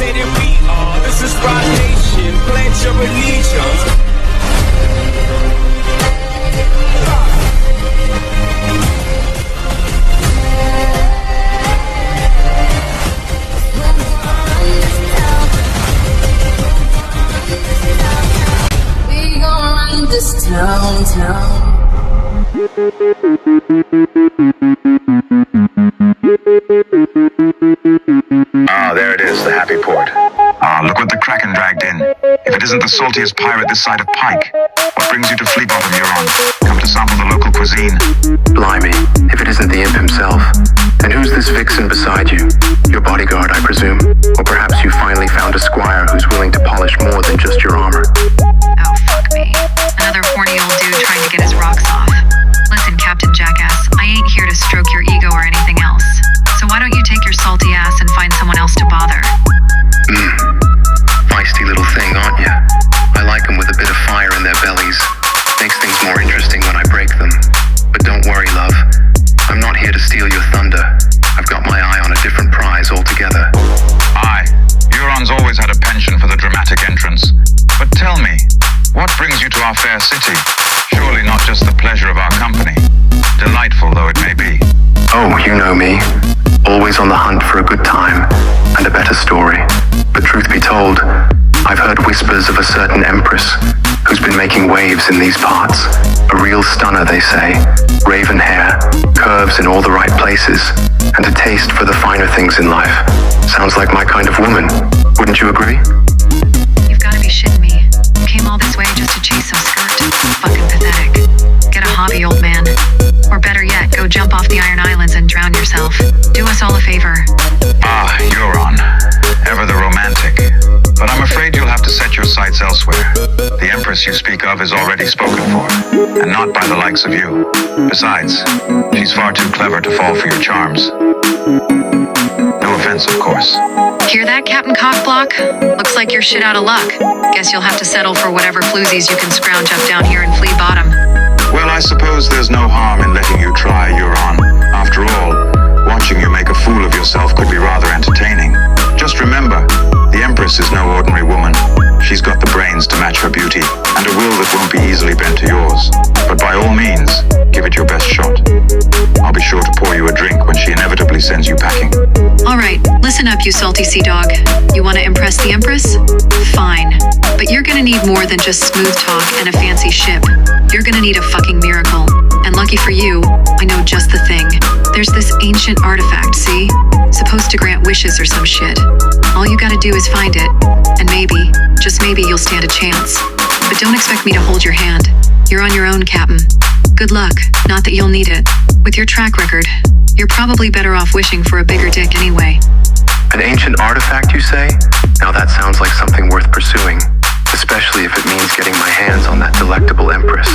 say that we are. This is Rock Nation. Pledge your allegiance. We gon' run this town. Ah, there it is, the happy port. Ah, look what the Kraken dragged in. If it isn't the saltiest pirate this side of Pike, what brings you to Flea Bottom, Euron? Come to sample the local cuisine? Blimey, if it isn't the imp himself. And who's this vixen beside you? Your bodyguard, I presume? Or perhaps you finally found a squire who's willing to polish more than just your armor? Oh, fuck me. Another horny old dude trying to get his rocks off. Listen, Captain Jackass, I ain't here to stroke your ego or anything else. So why don't you take your salty ass and find someone else to bother? Feisty little thing, aren't you? I like them with a bit of fire in their bellies. Makes things more interesting when I break them. But don't worry, love. I'm not here to steal your thunder. I've got my eye on a different prize altogether. Aye, Euron's always had a penchant for the dramatic entrance. But tell me, what brings you to our fair city? Surely not just the pleasure of our company, delightful though it may be. Oh, you know me. Always on the hunt for a good time and a better story. But truth be told, I've heard whispers of a certain empress who's been making waves in these parts. A real stunner, they say. Raven hair, curves in all the right places, and a taste for the finer things in life. Sounds like my kind of woman. Wouldn't you agree? You've gotta be shitting me. You came all this way just to chase some skirt. Fucking pathetic. Get a hobby, old man. Or better yet, go jump off the Iron Islands and drown yourself. Do us all a favor. Ah, Euron, ever the romantic. But I'm afraid you'll have to set your sights elsewhere. The Empress you speak of is already spoken for, and not by the likes of you. Besides, she's far too clever to fall for your charms. No offense, of course. Hear that, Captain Cockblock? Looks like you're shit out of luck. Guess you'll have to settle for whatever floozies you can scrounge up down here in Flea Bottom. Well, I suppose there's no harm in letting you try, Euron. After all, watching you make a fool of yourself could be rather entertaining. Just remember, the Empress is no ordinary woman. She's got the brains to match her beauty, and a will that won't be easily bent to yours. But by all means, give it your best shot. I'll be sure to pour you a drink when she inevitably sends you packing. All right, listen up, you salty sea dog. You want to impress the Empress? Fine. But you're gonna need more than just smooth talk and a fancy ship. You're gonna need a fucking miracle. And lucky for you, I know just the thing. There's this ancient artifact, see? Supposed to grant wishes or some shit. All you gotta do is find it, and maybe, just maybe, you'll stand a chance. But don't expect me to hold your hand. You're on your own, Captain. Good luck, not that you'll need it. With your track record, you're probably better off wishing for a bigger dick anyway. An ancient artifact, you say? Now that sounds like something worth pursuing. Especially if it means getting my hands on that delectable Empress.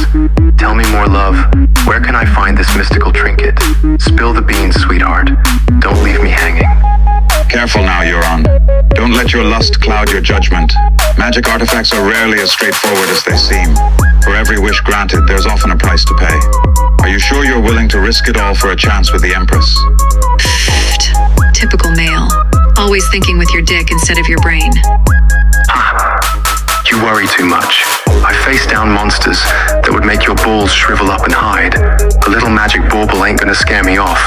Tell me more, love. Where can I find this mystical trinket? Spill the beans, sweetheart. Don't leave me hanging. Careful now, Euron. Don't let your lust cloud your judgment. Magic artifacts are rarely as straightforward as they seem. For every wish granted, there's often a price to pay. Are you sure you're willing to risk it all for a chance with the Empress? Typical male. Always thinking with your dick instead of your brain. You worry too much. I face down monsters that would make your balls shrivel up and hide. A little magic bauble ain't gonna scare me off.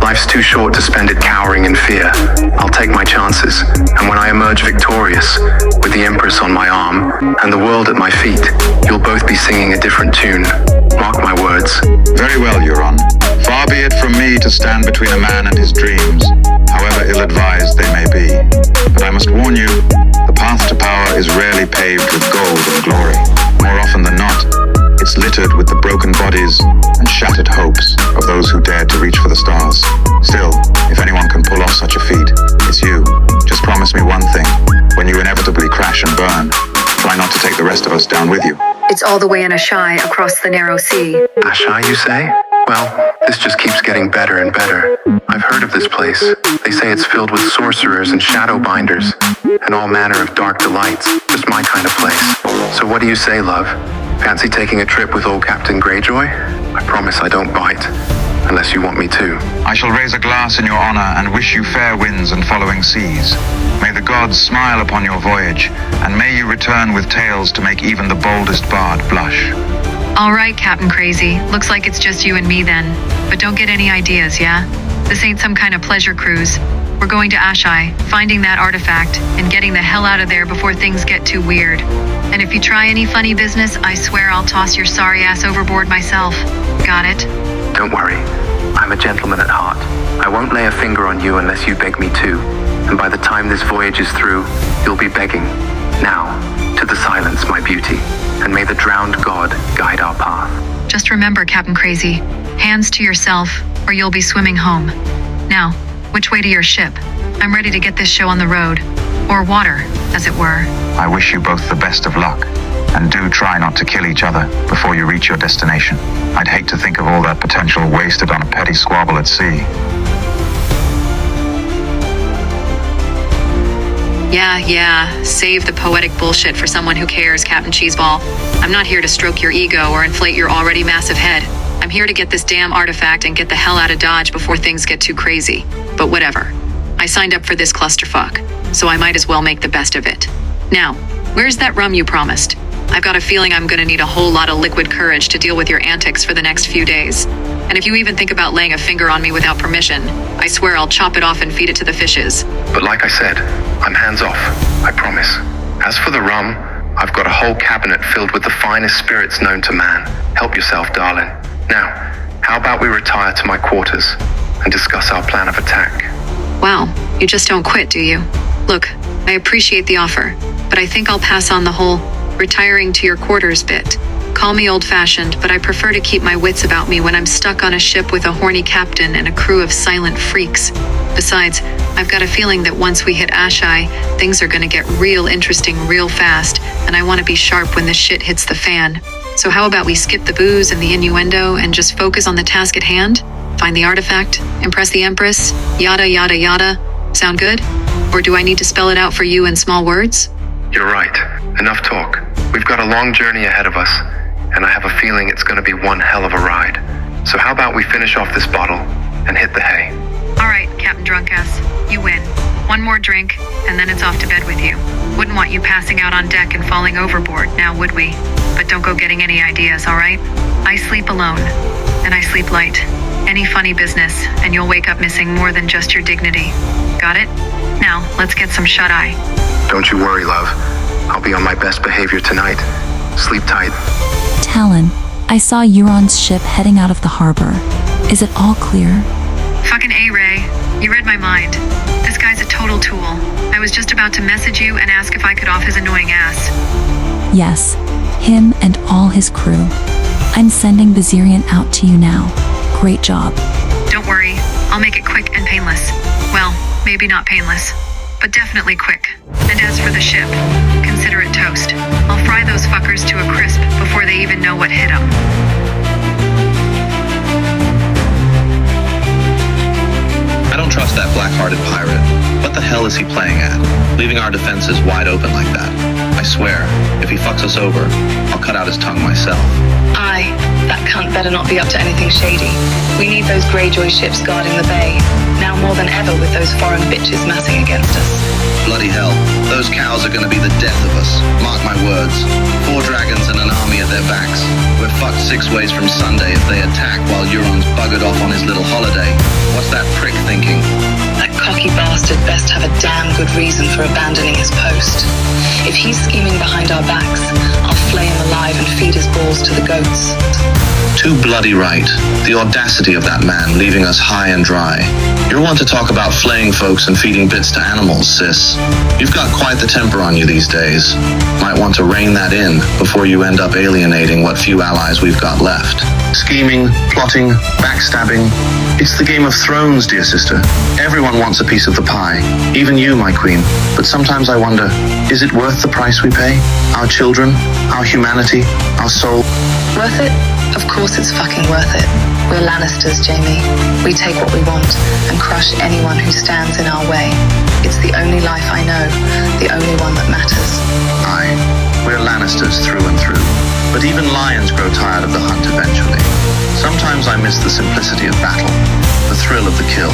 Life's too short to spend it cowering in fear. I'll take my chances, and when I emerge victorious, with the Empress on my arm, and the world at my feet, you'll both be singing a different tune. Mark my words. Very well, Euron. Far be it from me to stand between a man and his dreams, however ill-advised they may be. But I must warn you, the path to power is rarely paved with gold and glory. More often than not, it's littered with the broken bodies and shattered hopes of those who dared to reach for the stars. Still, if anyone can pull off such a feat, it's you. Just promise me one thing. When you inevitably crash and burn, try not to take the rest of us down with you. It's all the way in Ashai across the narrow sea. Ashai, you say? Well, this just keeps getting better and better. I've heard of this place. They say it's filled with sorcerers and shadow binders, and all manner of dark delights. Just my kind of place. So what do you say, love? Fancy taking a trip with old Captain Greyjoy? I promise I don't bite. unless you want me to. I shall raise a glass in your honor and wish you fair winds and following seas. May the gods smile upon your voyage, and may you return with tales to make even the boldest bard blush. All right, Captain Crazy. Looks like it's just you and me then. But don't get any ideas, yeah? This ain't some kind of pleasure cruise. We're going to Ashai, finding that artifact, and getting the hell out of there before things get too weird. And if you try any funny business, I swear I'll toss your sorry ass overboard myself. Got it? Don't worry. I'm a gentleman at heart. I won't lay a finger on you unless you beg me to. And by the time this voyage is through, you'll be begging. Now, to the silence, my beauty. And may the drowned god guide our path. Just remember, Captain Crazy, hands to yourself, or you'll be swimming home. Now, which way to your ship? I'm ready to get this show on the road. Or water, as it were. I wish you both the best of luck, and do try not to kill each other before you reach your destination. I'd hate to think of all that potential wasted on a petty squabble at sea. Yeah, save the poetic bullshit for someone who cares, Captain Cheeseball. I'm not here to stroke your ego or inflate your already massive head. I'm here to get this damn artifact and get the hell out of Dodge before things get too crazy. But whatever. I signed up for this clusterfuck, so I might as well make the best of it. Now, where's that rum you promised? I've got a feeling I'm gonna need a whole lot of liquid courage to deal with your antics for the next few days. And if you even think about laying a finger on me without permission, I swear I'll chop it off and feed it to the fishes. But like I said, I'm hands off, I promise. As for the rum, I've got a whole cabinet filled with the finest spirits known to man. Help yourself, darling. Now, how about we retire to my quarters and discuss our plan of attack? Wow, you just don't quit, do you? Look, I appreciate the offer, but I think I'll pass on the whole retiring to your quarters bit. Call me old-fashioned, but I prefer to keep my wits about me when I'm stuck on a ship with a horny captain and a crew of silent freaks. Besides, I've got a feeling that once we hit Ashai, things are gonna get real interesting real fast, and I want to be sharp when the shit hits the fan. So how about we skip the booze and the innuendo and just focus on the task at hand? Find the artifact, impress the Empress, yada yada yada. Sound good? Or do I need to spell it out for you in small words? You're right. Enough talk. We've got a long journey ahead of us, and I have a feeling it's going to be one hell of a ride. So how about we finish off this bottle and hit the hay? All right, Captain Drunkass, you win. One more drink, and then it's off to bed with you. Wouldn't want you passing out on deck and falling overboard, now would we? But don't go getting any ideas, all right? I sleep alone, and I sleep light. Any funny business, and you'll wake up missing more than just your dignity. Got it? Now, let's get some shut-eye. Don't you worry, love. I'll be on my best behavior tonight. Sleep tight. Talon, I saw Euron's ship heading out of the harbor. Is it all clear? Fucking A, Ray. You read my mind. This guy's a total tool. I was just about to message you and ask if I could off his annoying ass. Yes, him and all his crew. I'm sending Bazirian out to you now. Great job. Don't worry, I'll make it quick and painless. Well, maybe not painless, but definitely quick. And as for the ship, consider it toast. I'll fry those fuckers to a crisp before they even know what hit them. I don't trust that black-hearted pirate. What the hell is he playing at? Leaving our defenses wide open like that. I swear, if he fucks us over, I'll cut out his tongue myself. Aye, that cunt better not be up to anything shady. We need those Greyjoy ships guarding the bay, now more than ever with those foreign bitches massing against us. Bloody hell, those cows are gonna be the death of us. Mark my words. 4 dragons and an army at their backs. We're fucked 6 ways from Sunday if they attack while Euron's buggered off on his little holiday. What's that prick thinking? That cocky bastard best have a damn good reason for abandoning his post. If he's scheming behind our backs, I'll flay him alive and feed his balls to the goats. Too bloody right. The audacity of that man leaving us high and dry. You're one to talk about flaying folks and feeding bits to animals, sis. You've got quite the temper on you these days. Might want to rein that in before you end up alienating what few allies we've got left. Scheming, plotting, backstabbing. It's the Game of Thrones, dear sister. Everyone wants a piece of the pie. Even you, my queen. But sometimes I wonder, is it worth the price we pay? Our children, our humanity, our soul. Worth it? Of course it's fucking worth it. We're Lannisters, Jamie. We take what we want and crush anyone who stands in our way. It's the only life I know, the only one that matters. Aye, we're Lannisters through and through. But even lions grow tired of the hunt eventually. Sometimes I miss the simplicity of battle, the thrill of the kill.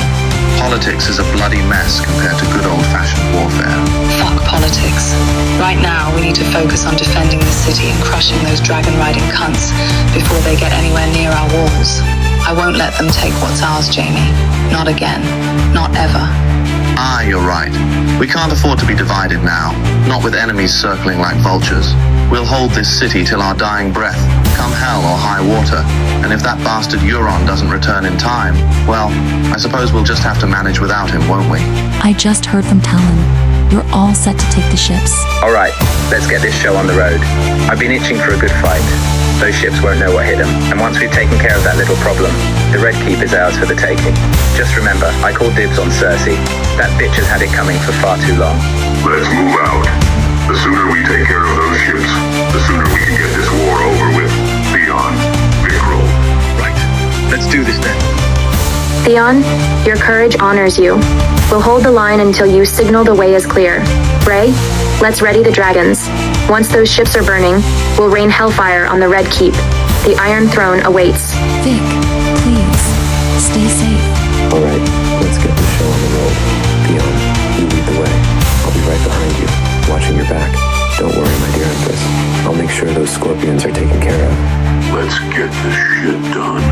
Politics is a bloody mess compared to good old-fashioned warfare. Fuck politics. Right now, we need to focus on defending the city and crushing those dragon-riding cunts before they get anywhere near our walls. I won't let them take what's ours, Jamie. Not again. Not ever. Ah, you're right. We can't afford to be divided now, not with enemies circling like vultures. We'll hold this city till our dying breath, come hell or high water. And if that bastard Euron doesn't return in time, well, I suppose we'll just have to manage without him, won't we? I just heard from Talon. You're all set to take the ships. Alright, let's get this show on the road. I've been itching for a good fight. Those ships won't know what hit them, and once we've taken care of that little problem, the Red Keep is ours for the taking. Just remember, I called dibs on Cersei. That bitch has had it coming for far too long. Let's move out. The sooner we take care of those ships, the sooner we can get this war over with. Theon, big roll. Right, let's do this then. Theon, your courage honors you. We'll hold the line until you signal the way is clear. Rey, let's ready the dragons. Once those ships are burning, we'll rain hellfire on the Red Keep. The Iron Throne awaits. Vic, please, stay safe. Alright, let's get this show on the road. Theon, you lead the way. I'll be right behind you, watching your back. Don't worry, my dear Empress. I'll make sure those scorpions are taken care of. Let's get this shit done.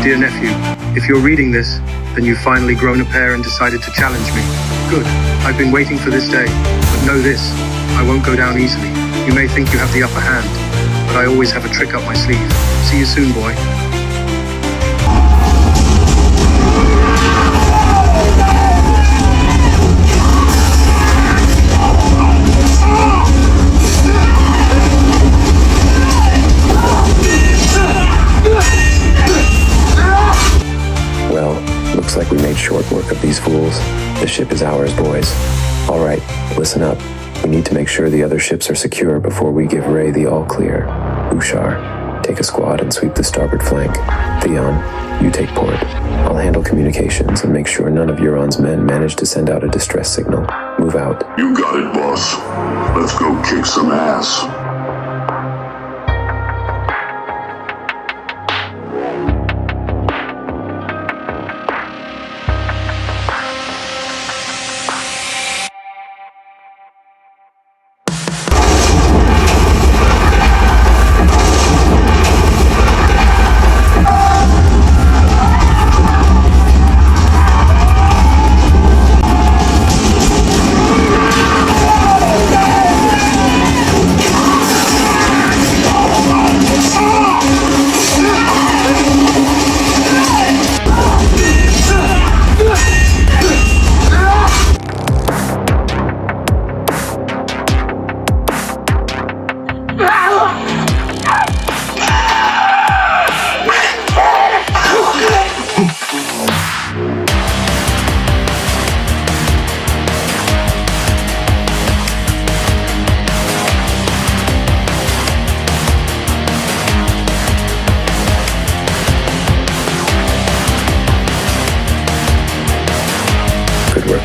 Dear nephew, if you're reading this, then you've finally grown a pair and decided to challenge me. Good. I've been waiting for this day, but know this, I won't go down easily. You may think you have the upper hand, but I always have a trick up my sleeve. See you soon, boy. Well, looks like we made short work of these fools. The ship is ours, boys. Alright, listen up. We need to make sure the other ships are secure before we give Rey the all-clear. Ushar, take a squad and sweep the starboard flank. Theon, you take port. I'll handle communications and make sure none of Euron's men manage to send out a distress signal. Move out. You got it, boss. Let's go kick some ass.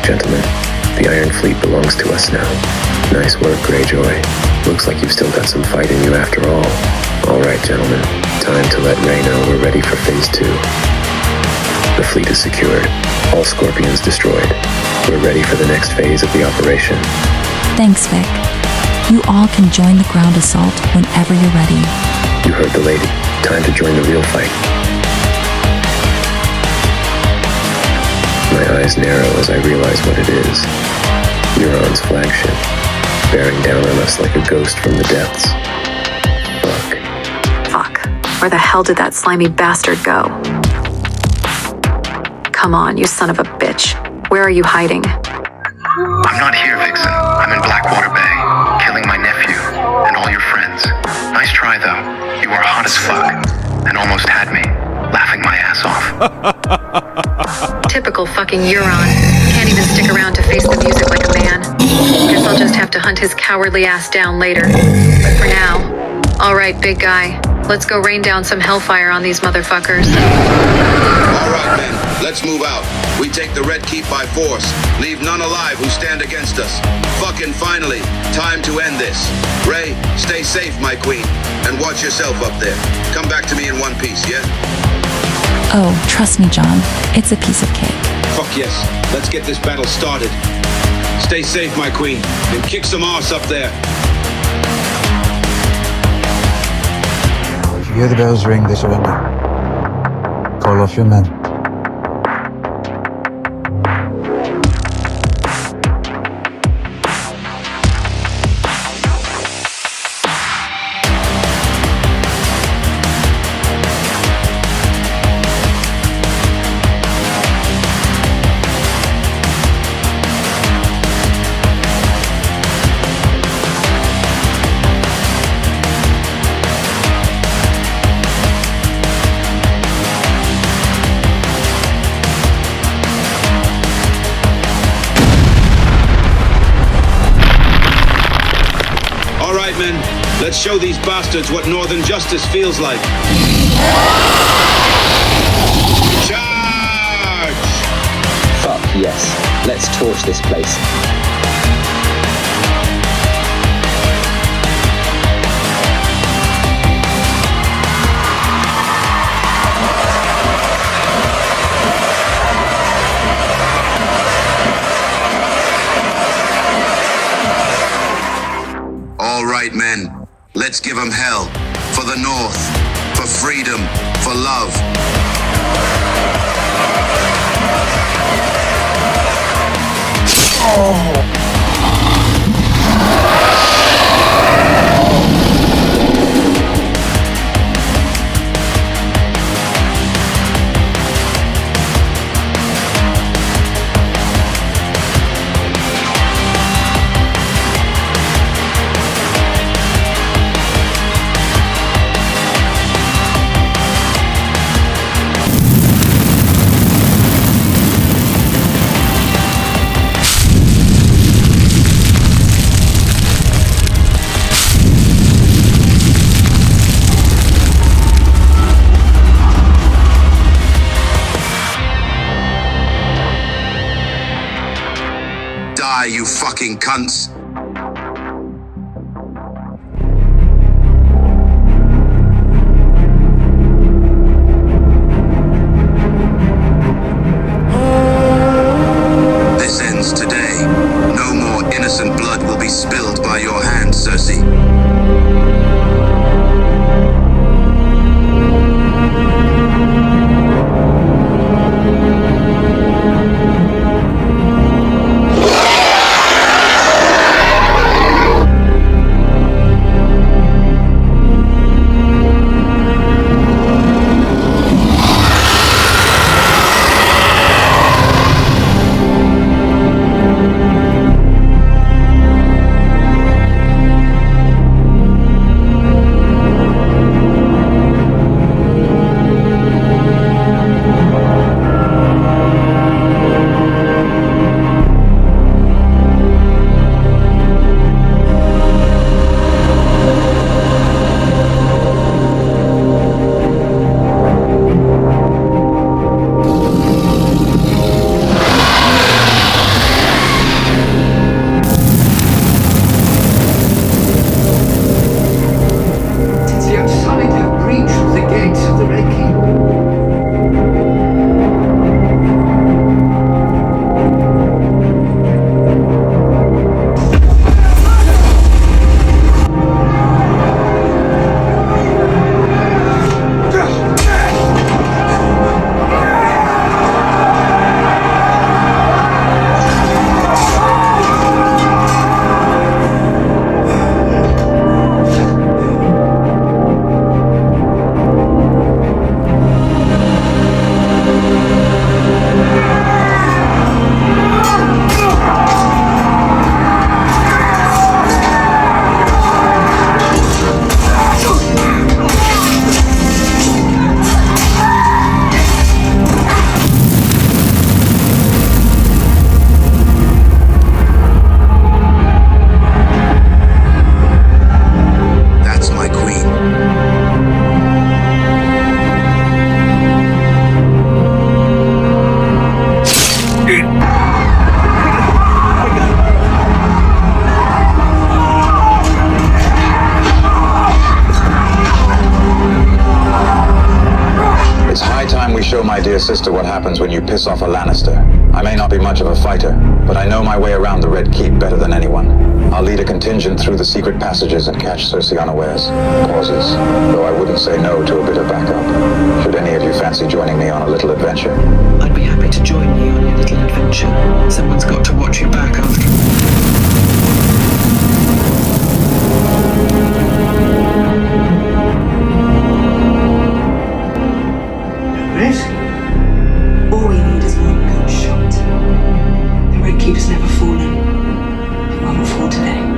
Gentlemen, the Iron Fleet belongs to us now. Nice work, Greyjoy. Looks like you've still got some fight in you after all. Alright, gentlemen, time to let Rey know we're ready for Phase 2. The fleet is secured, all Scorpions destroyed. We're ready for the next phase of the operation. Thanks, Vic. You all can join the ground assault whenever you're ready. You heard the lady. Time to join the real fight. My eyes narrow as I realize what it is. Euron's flagship, bearing down on us like a ghost from the depths. Fuck. Where the hell did that slimy bastard go? Come on, you son of a bitch. Where are you hiding? I'm not here, Vixen. I'm in Blackwater Bay, killing my nephew and all your friends. Nice try, though. You are hot as fuck and almost had me, laughing my ass off. Typical fucking Euron. Can't even stick around to face the music like a man. Guess I'll just have to hunt his cowardly ass down later. But for now, alright, big guy. Let's go rain down some hellfire on these motherfuckers. All right, men, let's move out. We take the Red Keep by force. Leave none alive who stand against us. Fucking finally, time to end this. Rey, stay safe, my queen, and watch yourself up there. Come back to me in one piece, yeah? Oh, trust me, John. It's a piece of cake. Fuck yes. Let's get this battle started. Stay safe, my queen, and kick some ass up there. If you hear the bells ring, they surrender. Call off your men. Men, let's show these bastards what Northern justice feels like. Charge! Fuck yes. Let's torch this place. All right, men, let's give them hell. For the North, for freedom, for love. Die, you fucking cunts. This ends today. No more innocent blood will be spilled by your hand, Cersei. sister what happens when you piss off a Lannister. I may not be much of a fighter, but I know my way around the Red Keep better than anyone. I'll lead a contingent through the secret passages and catch Cersei unawares. Pauses, though I wouldn't say no to a bit of backup. Should any of you fancy joining me on a little adventure? I'd be happy to join you on your little adventure. Someone's got to watch you back after. Risk? All we need is one good shot. The Red Keep has never fallen. It won't fall today.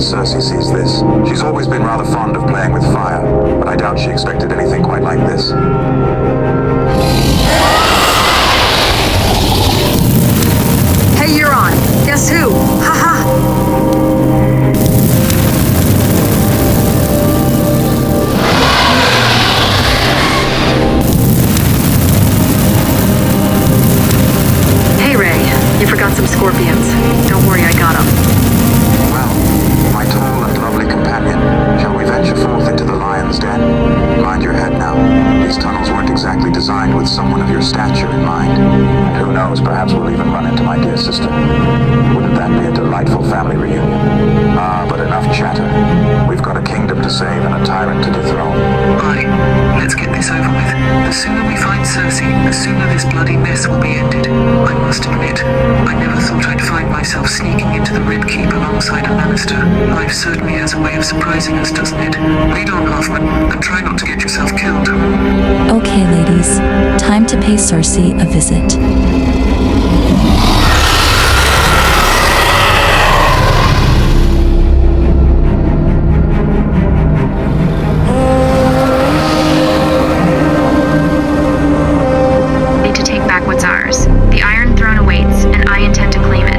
Cersei sees this. She's always been rather fond of playing with fire, but I doubt she expected anything quite like this. Hey, you're on. Guess who? Haha. Hey, Ray. You forgot some scorpions. Don't worry, I got them. My tall and lovely companion, shall we venture forth into the lion's den? Mind your head now. These tunnels weren't exactly designed with someone of your stature in mind. And who knows, perhaps we'll even run into my dear sister. Wouldn't that be a delightful family reunion? Ah, but enough chatter. We've got a kingdom to save and a tyrant to dethrone. Right, let's get this over with. The sooner we find Cersei, the sooner this bloody mess will be ended. I must admit, I never thought I'd find myself sneaking into the Red Keep alongside a Lannister. Life certainly has a way of surprising us, doesn't it? Lead on, Hoffman, and try not to get yourself killed. Okay, ladies, time to pay Cersei a visit. Need to take back what's ours. The Iron Throne awaits, and I intend to claim it.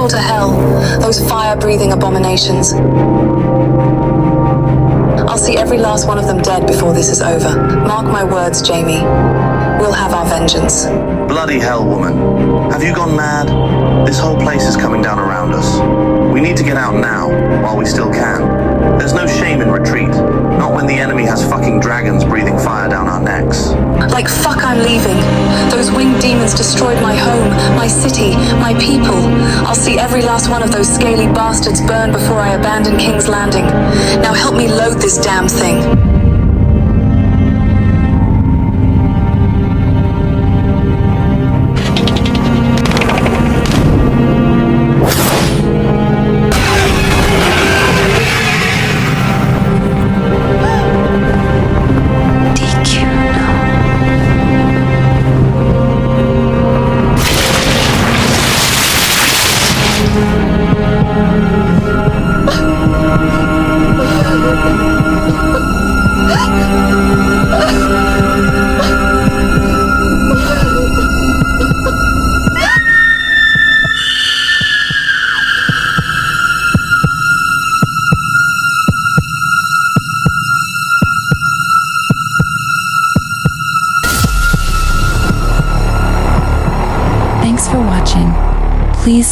To hell, those fire-breathing abominations. I'll see every last one of them dead before this is over. Mark my words, Jamie. We'll have our vengeance. Bloody hell, woman. Have you gone mad? This whole place is coming down around us. We need to get out now, while we still can. There's no shame in retreat. Not when the enemy has fucking dragons breathing fire down our necks. Like fuck, I'm leaving. Those winged demons destroyed my home, my city, my people. I'll see every last one of those scaly bastards burn before I abandon King's Landing. Now help me load this damn thing. DQ now.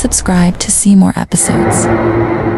subscribe to see more episodes.